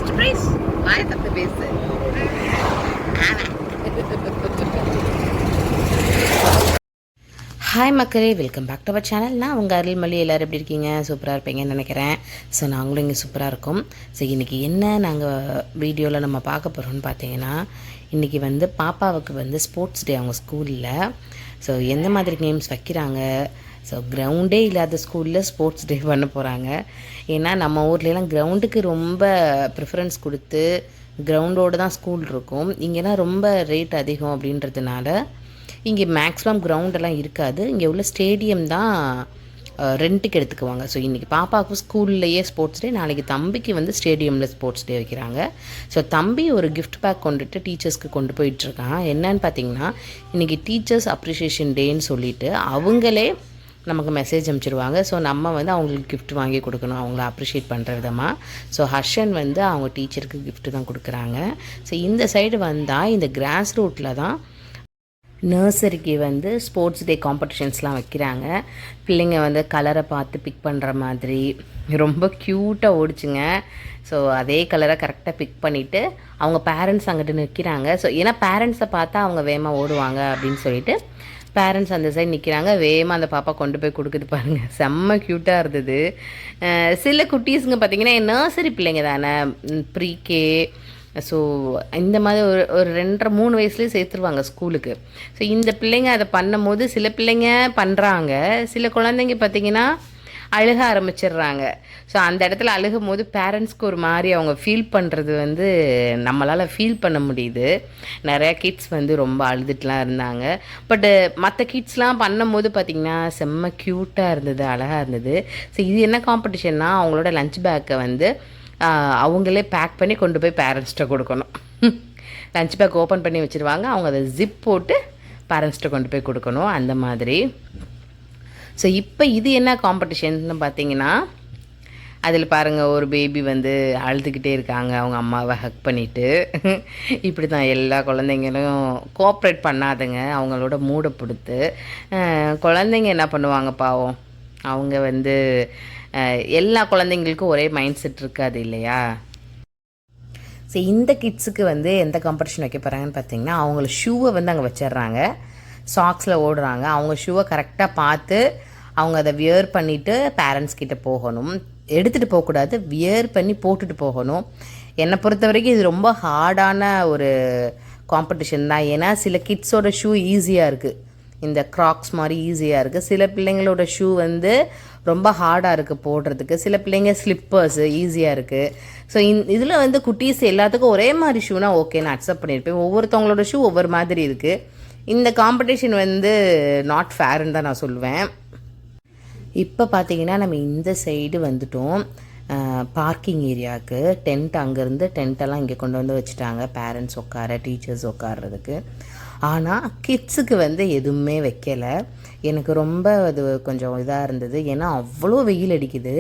First prize வாய் தப்பு பேசு. Hi மக்களே, welcome back to our channel. நான் உங்கள் அருள்மொழி. எல்லோரும் எப்படி இருக்கீங்க? சூப்பராக இருப்பீங்கன்னு நினைக்கிறேன். ஸோ நாங்களும் இங்கே சூப்பராக இருக்கும். ஸோ இன்றைக்கி என்ன நாங்கள் வீடியோவில் நம்ம பார்க்க போகிறோம்னு பார்த்தீங்கன்னா, இன்றைக்கி வந்து பாப்பாவுக்கு வந்து ஸ்போர்ட்ஸ் டே அவங்க ஸ்கூலில். ஸோ எந்த மாதிரி கேம்ஸ் வைக்கிறாங்க, ஸோ கிரவுண்டே இல்லாத ஸ்கூலில் ஸ்போர்ட்ஸ் டே பண்ண போகிறாங்க. ஏன்னா நம்ம ஊர்லலாம் கிரவுண்டுக்கு ரொம்ப ப்ரிஃபரன்ஸ் கொடுத்து கிரவுண்டோடு தான் ஸ்கூல் இருக்கும். இங்கேனா ரொம்ப ரேட் அதிகம் அப்படின்றதுனால இங்கே மேக்ஸிமம் கிரவுண்டெல்லாம் இருக்காது. இங்கே உள்ள ஸ்டேடியம் தான் ரெண்ட்டுக்கு எடுத்துக்குவாங்க. ஸோ இன்றைக்கி பாப்பாவுக்கு ஸ்கூல்லையே ஸ்போர்ட்ஸ் டே, நாளைக்கு தம்பிக்கு வந்து ஸ்டேடியமில் ஸ்போர்ட்ஸ் டே வைக்கிறாங்க. ஸோ தம்பி ஒரு கிஃப்ட் பேக் கொண்டுட்டு டீச்சர்ஸ்க்கு கொண்டு போயிட்டுருக்கான். என்னன்னு பார்த்தீங்கன்னா, இன்றைக்கி டீச்சர்ஸ் அப்ரிஷியேஷன் டேன்னு சொல்லிவிட்டு அவங்களே நமக்கு மெசேஜ் அனுப்பிச்சிடுவாங்க. ஸோ நம்ம வந்து அவங்களுக்கு கிஃப்ட் வாங்கி கொடுக்கணும், அவங்கள அப்ரிஷியேட் பண்ணுற விதமாக. ஸோ ஹர்ஷன் வந்து அவங்க டீச்சருக்கு கிஃப்ட்டு தான் கொடுக்குறாங்க. ஸோ இந்த சைடு வந்தால் இந்த கிராஸ் ரூட்டில் தான் நர்சரிக்கு வந்து ஸ்போர்ட்ஸ் டே காம்படிஷன்ஸ்லாம் வைக்கிறாங்க. பிள்ளைங்க வந்து கலரை பார்த்து பிக் பண்ணுற மாதிரி ரொம்ப க்யூட்டாக ஓடிச்சுங்க. ஸோ அதே கலரை கரெக்டாக பிக் பண்ணிவிட்டு அவங்க பேரண்ட்ஸ் அங்கிட்டு நிற்கிறாங்க. ஸோ ஏன்னா பேரண்ட்ஸை பார்த்தா அவங்க வேகமாக ஓடுவாங்க அப்படின்னு சொல்லிட்டு பேரண்ட்ஸ் அந்த சைடு நிற்கிறாங்க. வேகமாக அந்த பாப்பா கொண்டு போய் கொடுக்குது பாருங்கள், செம்ம க்யூட்டாக இருந்தது. சில குட்டீஸுங்க பார்த்திங்கன்னா நர்சரி பிள்ளைங்க தானே, ப்ரீகே, ஸோ இந்த மாதிரி ஒரு 2.5-3 வயசுலேயே சேர்த்துருவாங்க ஸ்கூலுக்கு. ஸோ இந்த பிள்ளைங்க அதை பண்ணும் போது சில பிள்ளைங்க பண்ணுறாங்க, சில குழந்தைங்க பார்த்திங்கன்னா அழுக ஆரம்பிச்சிடுறாங்க. ஸோ அந்த இடத்துல அழுகும் போது பேரண்ட்ஸ்க்கு ஒரு மாதிரி அவங்க ஃபீல் பண்ணுறது வந்து நம்மளால் ஃபீல் பண்ண முடியுது. நிறையா கிட்ஸ் வந்து ரொம்ப அழுதுட்டுலாம் இருந்தாங்க. பட்டு மற்ற கிட்ஸ்லாம் பண்ணும் போது பார்த்திங்கன்னா செம்ம க்யூட்டாக இருந்தது, அழகாக இருந்தது. ஸோ இது என்ன காம்படிஷன்னா, அவங்களோட லஞ்ச் பேக்கை வந்து அவங்களே பேக் பண்ணி கொண்டு போய் பேரண்ட்ஸ்கிட்ட கொடுக்கணும். லஞ்ச் பேக் ஓப்பன் பண்ணி வச்சுருவாங்க, அவங்க அதை ஜிப் போட்டு பேரண்ட்ஸ்கிட்ட கொண்டு போய் கொடுக்கணும், அந்த மாதிரி. ஸோ இப்போ இது என்ன காம்படிஷன்னு பார்த்தீங்கன்னா, அதில் பாருங்கள் ஒரு பேபி வந்து அழுதுகிட்டே இருக்காங்க அவங்க அம்மாவை ஹக் பண்ணிவிட்டு. இப்படி தான் எல்லா குழந்தைங்களும் கோஆப்ரேட் பண்ணாதுங்க, அவங்களோட மூடை கொடுத்து. குழந்தைங்க என்ன பண்ணுவாங்க பாவம், அவங்க வந்து எல்லா குழந்தைங்களுக்கும் ஒரே மைண்ட் செட் இருக்காது இல்லையா. ஸோ இந்த கிட்ஸுக்கு வந்து எந்த காம்படிஷன் வைக்க போகிறாங்கன்னு பார்த்தீங்கன்னா, அவங்கள ஷூவை வந்து அங்கே வச்சிடுறாங்க, சாக்ஸில் ஓடுறாங்க. அவங்க ஷூவை கரெக்டாக பார்த்து அவங்க அதை வியர் பண்ணிவிட்டு பேரண்ட்ஸ் கிட்டே போகணும். எடுத்துகிட்டு போகக்கூடாது, வியர் பண்ணி போட்டுட்டு போகணும். என்னை பொறுத்த வரைக்கும் இது ரொம்ப ஹார்டான ஒரு காம்படிஷன் தான். ஏன்னா சில கிட்ஸோட ஷூ ஈஸியாக இருக்குது, இந்த க்ராக்ஸ் மாதிரி ஈஸியாக இருக்குது. சில பிள்ளைங்களோட ஷூ வந்து ரொம்ப ஹார்டாக இருக்குது போடுறதுக்கு. சில பிள்ளைங்க ஸ்லிப்பர்ஸு ஈஸியாக இருக்குது. ஸோ இதில் வந்து குட்டீஸ் எல்லாத்துக்கும் ஒரே மாதிரி ஷூனா ஓகே, நான் அக்செப்ட் பண்ணியிருப்பேன். ஒவ்வொருத்தவங்களோட ஷூ ஒவ்வொரு மாதிரி இருக்குது. இந்த காம்படிஷன் வந்து நாட் ஃபேர்ன்னு தான் நான் சொல்லுவேன். இப்போ பார்த்தீங்கன்னா நம்ம இந்த சைடு வந்துட்டோம் பார்க்கிங் ஏரியாவுக்கு. டென்ட் அங்கேருந்து டென்ட்டெல்லாம் இங்கே கொண்டு வந்து வச்சுட்டாங்க, பேரண்ட்ஸ் உட்கார, டீச்சர்ஸ் உட்கார்றதுக்கு. ஆனால் கிட்ஸுக்கு வந்து எதுவுமே வைக்கலை. எனக்கு ரொம்ப அது கொஞ்சம் இதாக இருந்தது. ஏன்னா அவ்வளோ வெயில் அடிக்குது,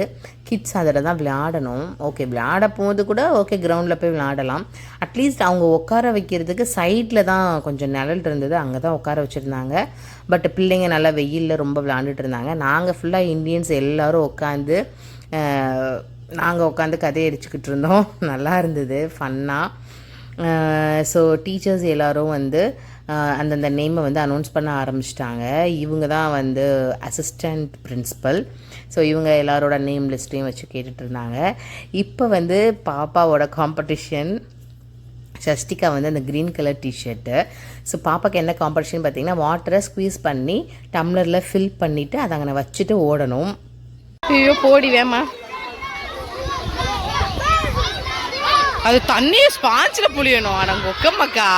கிட்ஸ் அதில் தான் விளையாடணும். ஓகே, விளையாட போது கூட ஓகே, கிரவுண்டில் போய் விளையாடலாம். அட்லீஸ்ட் அவங்க உட்கார வைக்கிறதுக்கு சைடில் தான் கொஞ்சம் நிழல் இருந்தது, அங்கே தான் உட்கார வச்சுருந்தாங்க. பட் பிள்ளைங்க நல்லா வெயிலில் ரொம்ப விளையாண்டுட்டு இருந்தாங்க. நாங்கள் ஃபுல்லாக இந்தியன்ஸ் எல்லோரும் உட்காந்து நாங்கள் உட்காந்து கதையை அடிச்சுக்கிட்டு இருந்தோம். நல்லா இருந்தது, ஃபன்னாக. ஸோ டீச்சர்ஸ் எல்லோரும் வந்து அந்தந்த நேமை வந்து அனௌன்ஸ் பண்ண ஆரம்பிச்சிட்டாங்க. இவங்க தான் வந்து அசிஸ்டண்ட் பிரின்ஸிபல். ஸோ இவங்க எல்லாரோட நேம் லிஸ்ட்டையும் வச்சு கேட்டுட்டு இருந்தாங்க. இப்போ வந்து பாப்பாவோட காம்படிஷன். ஷஷ்டிகா வந்து அந்த க்ரீன் கலர் டிஷர்ட்டு. ஸோ பாப்பாவுக்கு என்ன காம்படிஷன் பார்த்தீங்கன்னா, வாட்டரை ஸ்குவீஸ் பண்ணி டம்ளரில் ஃபில் பண்ணிவிட்டு அதை அங்கே வச்சுட்டு ஓடணும். ஐயோ போடி வேமா, அது தண்ணியை ஸ்பாஞ்சில் புளியணும். ஆனால் ஒக்கம்மாக்கா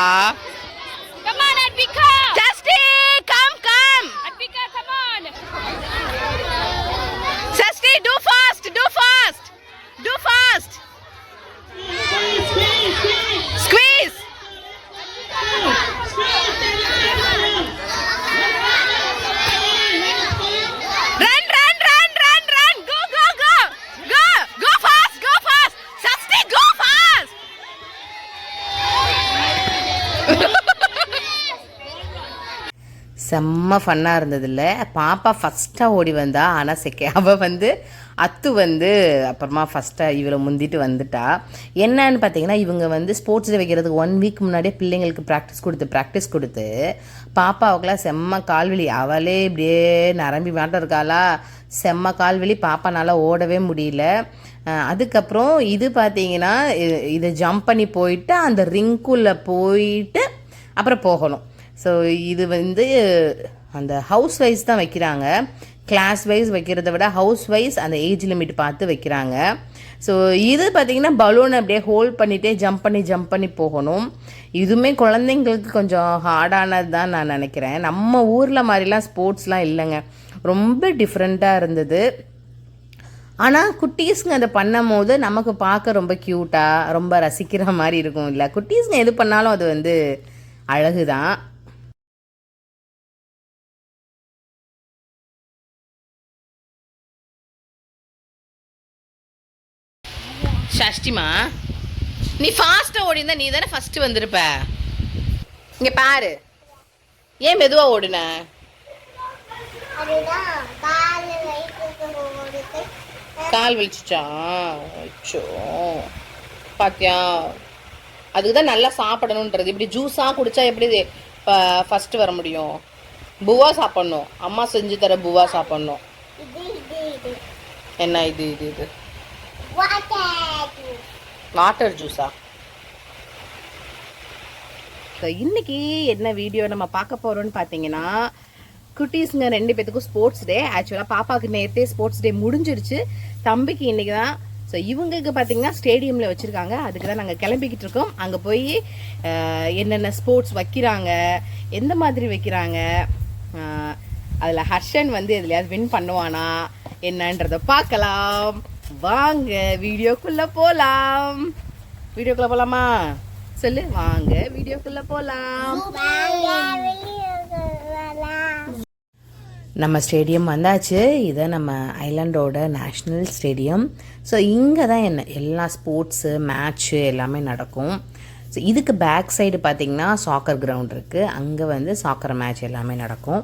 செம்ம ஃபன்னாக இருந்ததில்ல. பாப்பா ஃபஸ்ட்டாக ஓடி வந்தா. ஆனால் அவள் வந்து அத்து வந்து அப்புறமா ஃபஸ்ட்டாக இவளை முந்திட்டு வந்துட்டா. என்னன்னு பார்த்தீங்கன்னா, இவங்க வந்து ஸ்போர்ட்ஸ் டே வைக்கிறதுக்கு 1 வீக் முன்னாடியே பிள்ளைங்களுக்கு ப்ராக்டிஸ் கொடுத்து பாப்பாவுக்குலாம் செம்ம கால்வலி. அவளே இப்படியே நரம்பி மாட்டம் இருக்காளா, செம்ம கால்வலி. பாப்பானால் ஓடவே முடியல. அதுக்கப்புறம் இது பார்த்தீங்கன்னா, இதை ஜம்ப் பண்ணி போயிட்டு அந்த ரிங்குள்ளே போயிட்டு அப்புறம் போகணும். ஸோ இது வந்து அந்த ஹவுஸ் வைஸ் தான் வைக்கிறாங்க. கிளாஸ் வைஸ் வைக்கிறத விட ஹவுஸ் வைஸ் அந்த ஏஜ் லிமிட் பார்த்து வைக்கிறாங்க. ஸோ இது பார்த்திங்கன்னா பலூனை அப்படியே ஹோல்ட் பண்ணிகிட்டே ஜம்ப் பண்ணி போகணும். இதுவுமே குழந்தைங்களுக்கு கொஞ்சம் ஹார்டானது தான் நான் நினைக்கிறேன். நம்ம ஊரில் மாதிரிலாம் ஸ்போர்ட்ஸ்லாம் இல்லைங்க, ரொம்ப டிஃப்ரெண்ட்டாக இருந்தது. ஆனால் குட்டீஸுங்க அதை பண்ணும் போது நமக்கு பார்க்க ரொம்ப க்யூட்டாக ரொம்ப ரசிக்கிற மாதிரி இருக்கும். இல்லை, குட்டீஸுங்க எது பண்ணாலும் அது வந்து அழகு தான். ஷஷ்டிமா, நீ ஃபாஸ்ட்டாக ஓடினா நீ தானே ஃபஸ்ட்டு வந்திருப்ப. இங்கே பாரு, ஏன் மெதுவாக ஓடுன? கால் வலிச்சுச்சா? அச்சோ, பாத்தியா, அதுக்கு தான் நல்லா சாப்பிடணுன்றது. இப்படி ஜூஸாக குடித்தா எப்படி ஃபஸ்ட்டு வர முடியும்? பூவா சாப்பிட்ணும், அம்மா செஞ்சு தர பூவா சாப்பிட்ணும். என்ன இது இது இது வாட்டர் ஜூஸா? இன்னைக்கு என்ன வீடியோ நம்ம பார்க்க போறோம்னு பார்த்தீங்கன்னா, குட்டீஸுங்க 2 பேத்துக்கும் ஸ்போர்ட்ஸ் டே. ஆக்சுவலாக பாப்பாவுக்கு நேற்றே ஸ்போர்ட்ஸ் டே முடிஞ்சிருச்சு, தம்பிக்கு இன்னைக்கு தான். ஸோ இவங்களுக்கு பார்த்தீங்கன்னா ஸ்டேடியமில் வச்சுருக்காங்க. அதுக்கு தான் நாங்கள் கிளம்பிக்கிட்டு இருக்கோம். அங்கே போய் என்னென்ன ஸ்போர்ட்ஸ் வைக்கிறாங்க, எந்த மாதிரி வைக்கிறாங்க, அதில் ஹர்ஷன் வந்து எதுலையாவது வின் பண்ணுவானா என்னன்றதை பார்க்கலாம். வாங்க வீடியோக்குள்ளே போகலாம். வீடியோக்குள்ளே போகலாமா? சொல்லு, வாங்க வீடியோக்குள்ளே போகலாம். நம்ம ஸ்டேடியம் வந்தாச்சு. இதை நம்ம ஐலாண்டோட நேஷ்னல் ஸ்டேடியம். ஸோ இங்கே தான் என்ன எல்லா ஸ்போர்ட்ஸு மேட்ச்சு எல்லாமே நடக்கும். ஸோ இதுக்கு பேக் சைடு பார்த்திங்கன்னா சாக்கர் கிரவுண்ட் இருக்குது. அங்கே வந்து சாக்கர் மேட்ச் எல்லாமே நடக்கும்.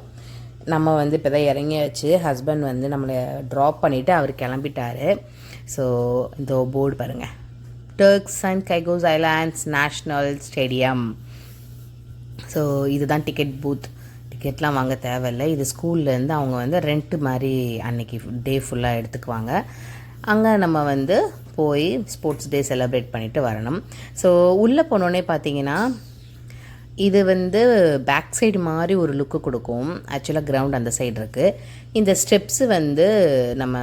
நம்ம வந்து இப்போ தான் இறங்கியாச்சு. ஹஸ்பண்ட் வந்து நம்மளை ட்ராப் பண்ணிவிட்டு அவர் கிளம்பிட்டார். ஸோ இந்த போர்டு பாருங்கள், Turks and Caicos Islands National Stadium. So இதுதான் டிக்கெட் பூத். டிக்கெட்லாம் வாங்க தேவையில்லை. இது ஸ்கூல்லேருந்து அவங்க வந்து ரெண்ட்டு மாதிரி அன்னைக்கு டே ஃபுல்லாக எடுத்துக்குவாங்க. அங்கே நம்ம வந்து போய் ஸ்போர்ட்ஸ் டே செலிப்ரேட் பண்ணிவிட்டு வரணும். ஸோ உள்ளே போனோடனே பார்த்தீங்கன்னா, இது வந்து பேக் சைடு மாதிரி ஒரு லுக்கு கொடுக்கும். ஆக்சுவலாக கிரவுண்ட் அந்த சைடு இருக்குது. இந்த ஸ்டெப்ஸு வந்து நம்ம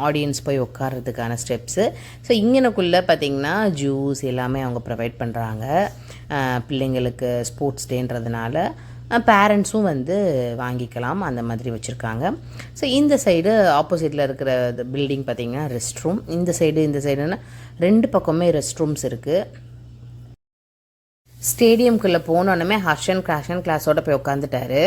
ஆடியன்ஸ் போய் உட்கார்றதுக்கான ஸ்டெப்ஸு. ஸோ இங்கனக்குள்ளே பார்த்திங்கன்னா ஜூஸ் எல்லாமே அவங்க ப்ரொவைட் பண்ணுறாங்க. பிள்ளைங்களுக்கு ஸ்போர்ட்ஸ் டேன்றதுனால பேரண்ட்ஸும் வந்து வாங்கிக்கலாம், அந்த மாதிரி வச்சுருக்காங்க. ஸோ இந்த சைடு ஆப்போசிட்டில் இருக்கிற பில்டிங் பார்த்திங்கன்னா ரெஸ்ட் ரூம். இந்த சைடுன்னா 2 பக்கமே ரெஸ்ட் ரூம்ஸ் இருக்குது. ஸ்டேடியம்குள்ளே போனோன்னே ஹர்ஷன் கிளாஸோட போய் உட்காந்துட்டாரு.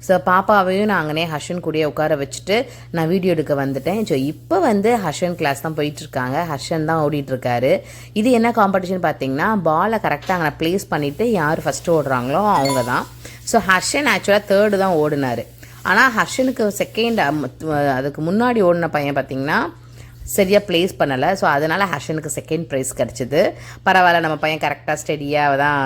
ஸோ பாப்பாவையும் நான் அங்கனே ஹர்ஷன் கூடயே உட்கார வச்சுட்டு நான் வீடியோ எடுக்க வந்துட்டேன். ஸோ இப்போ வந்து ஹர்ஷன் கிளாஸ் தான் போயிட்டுருக்காங்க. ஹர்ஷன் தான் ஓடிட்டுருக்காரு. இது என்ன காம்படிஷன் பார்த்தீங்கன்னா, பாலை கரெக்டாக அங்கே ப்ளேஸ் பண்ணிவிட்டு யார் ஃபஸ்ட்டு ஓடுறாங்களோ அவங்க தான். ஸோ ஹர்ஷன் ஆக்சுவலாக 3rd தான் ஓடினார். ஆனால் ஹர்ஷனுக்கு செகண்ட், அதுக்கு முன்னாடி ஓடின பையன் பார்த்திங்கன்னா சரியாக ப்ளேஸ் பண்ணலை. ஸோ அதனால் ஹர்ஷனுக்கு செகண்ட் ப்ரைஸ் கிடச்சிது. பரவாயில்ல, நம்ம பையன் கரெக்டாக ஸ்டெடியாக தான்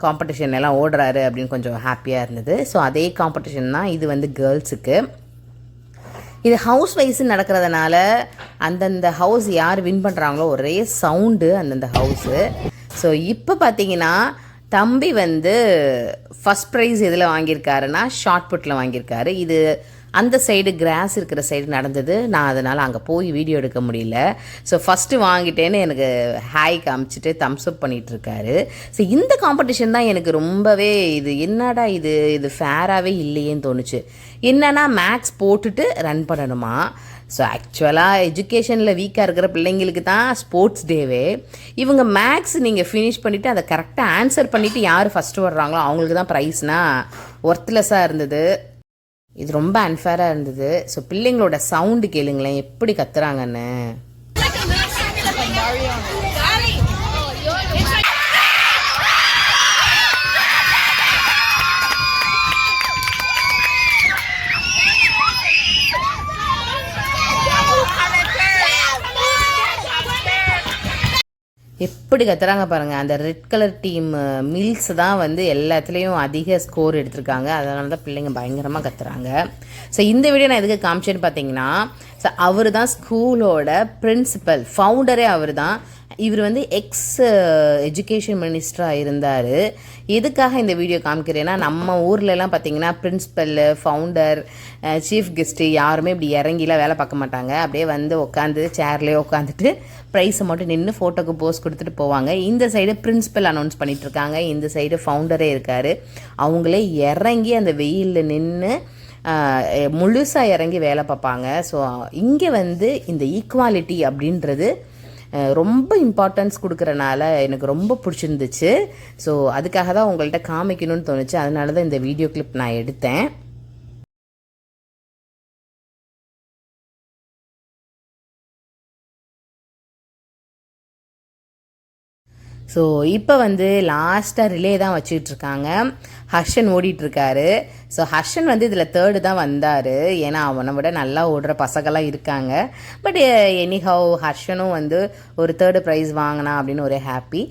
காம்படிஷன் எல்லாம் ஓடுறாரு அப்படின்னு கொஞ்சம் ஹாப்பியாக இருந்தது. ஸோ அதே காம்படிஷன் தான் இது வந்து கேர்ள்ஸுக்கு. இது ஹவுஸ் வைஸ் நடக்கிறதுனால அந்தந்த ஹவுஸ் யார் வின் பண்ணுறாங்களோ ஒரே சவுண்டு அந்தந்த ஹவுஸு. ஸோ இப்போ பார்த்தீங்கன்னா தம்பி வந்து ஃபஸ்ட் ப்ரைஸ் எதில் வாங்கியிருக்காருன்னா ஷார்ட் புட்டில் வாங்கியிருக்காரு. இது அந்த சைடு கிராஸ் இருக்கிற சைடு நடந்தது. நான் அதனால் அங்கே போய் வீடியோ எடுக்க முடியல. ஸோ ஃபஸ்ட்டு வாங்கிட்டேன்னு எனக்கு ஹாய் காமிச்சிட்டு தம்ஸ் அப் பண்ணிகிட்ருக்காரு. ஸோ இந்த காம்படிஷன் தான் எனக்கு ரொம்பவே இது என்னடா இது ஃபேராகவே இல்லையேன்னு தோணுச்சு. என்னன்னா மேக்ஸ் போட்டுட்டு ரன் பண்ணணுமா. ஸோ ஆக்சுவலாக எஜுகேஷனில் வீக்காக இருக்கிற பிள்ளைங்களுக்கு தான் ஸ்போர்ட்ஸ் டேவே. இவங்க மேக்ஸ் நீங்கள் ஃபினிஷ் பண்ணிவிட்டு அதை கரெக்டாக ஆன்சர் பண்ணிவிட்டு யார் ஃபஸ்ட்டு வர்றாங்களோ அவங்களுக்கு தான் ப்ரைஸ்னால் ஒர்த்லெஸ்ஸாக இருந்தது. இது ரொம்ப அன்ஃபேராக இருந்தது. ஸோ பிள்ளைங்களோட சவுண்டு கேளுங்களேன் எப்படி கத்துறாங்கன்னு. எப்படி கத்துறாங்க பாருங்கள். அந்த ரெட் கலர் டீம் மில்ஸ் தான் வந்து எல்லாத்துலேயும் அதிக ஸ்கோர் எடுத்திருக்காங்க. அதனால தான் பிள்ளைங்க பயங்கரமாக கத்துறாங்க. ஸோ இந்த வீடியோ நான் எதுக்கு காமிச்சேன்னு பார்த்தீங்கன்னா, ஸோ அவர் தான் ஸ்கூலோட பிரின்சிபல், ஃபவுண்டரே அவர் தான். இவர் வந்து எஜுகேஷன் மினிஸ்டராக இருந்தார். எதுக்காக இந்த வீடியோ காமிக்கிறேன்னா, நம்ம ஊர்லலாம் பார்த்திங்கன்னா பிரின்சிபல், ஃபவுண்டர், சீஃப் கெஸ்ட்டு யாருமே இப்படி இறங்கிலாம் வேலை பார்க்க மாட்டாங்க. அப்படியே வந்து உட்காந்து சேர்லேயே உட்காந்துட்டு ப்ரைஸை மட்டும் நின்று ஃபோட்டோக்கு போஸ் கொடுத்துட்டு போவாங்க. இந்த சைடு பிரின்சிபல் அனௌன்ஸ் பண்ணிகிட்ருக்காங்க, இந்த சைடு ஃபவுண்டரே இருக்கார். அவங்களே இறங்கி அந்த வெயிலில் நின்று முழுசாக இறங்கி வேலை பார்ப்பாங்க. ஸோ இங்கே வந்து இந்த ஈக்குவாலிட்டி அப்படின்றது ரொம்ப இம்பார்ட்டன்ஸ் கொடுக்குறனால எனக்கு ரொம்ப பிடிச்சிருந்துச்சு. ஸோ அதுக்காக தான் உங்கள்கிட்ட காமிக்கணும்னு தோணுச்சு. அதனால தான் இந்த வீடியோ கிளிப் நான் எடுத்தேன். ஸோ இப்போ வந்து லாஸ்ட்டாக ரிலே தான் வச்சுக்கிட்ருக்காங்க. ஹர்ஷன் ஓடிட்டுருக்காரு. ஸோ ஹர்ஷன் வந்து இதில் தேர்டு தான் வந்தார். ஏன்னா அவனை விட நல்லா ஓடுற பசங்கள்லாம் இருக்காங்க. பட் எனிஹவ் ஹர்ஷனும் வந்து ஒரு தேர்டு ப்ரைஸ் வாங்கினா அப்படின்னு ஒரு ஹாப்பி.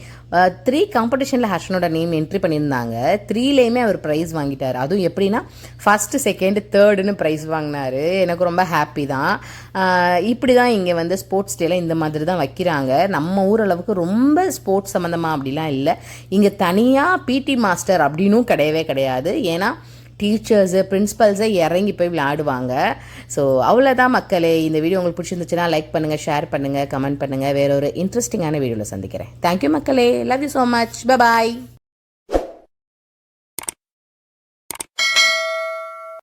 3 காம்படிஷனில் ஹர்ஷனோட நேம் என்ட்ரி பண்ணியிருந்தாங்க. 3லேயுமே அவர் ப்ரைஸ் வாங்கிட்டார். அதுவும் எப்படின்னா ஃபஸ்ட்டு, செகண்டு, தேர்டுன்னு ப்ரைஸ் வாங்கினார். எனக்கு ரொம்ப ஹாப்பி தான். இப்படி தான் இங்கே வந்து ஸ்போர்ட்ஸ் டேலாம் இந்த மாதிரி தான் வைக்கிறாங்க. நம்ம ஊரளவுக்கு ரொம்ப ஸ்போர்ட்ஸ் சம்மந்தமாக அப்படிலாம் இல்லை. இங்கே தனியாக பிடி மாஸ்டர் அப்படின்னும் கிடையாது. ஏன்னா டீச்சர்ஸு, பிரின்ஸிபல்ஸை இறங்கி போய் விளையாடுவாங்க. ஸோ அவ்வளோதான் மக்களே. இந்த வீடியோ உங்களுக்கு பிடிச்சிருந்துச்சுன்னா லைக் பண்ணுங்கள், ஷேர் பண்ணுங்கள், கமெண்ட் பண்ணுங்கள். வேற ஒரு இன்ட்ரெஸ்டிங்கான வீடியோவில் சந்திக்கிறேன். தேங்க்யூ மக்களே. Love you so much. Bye bye.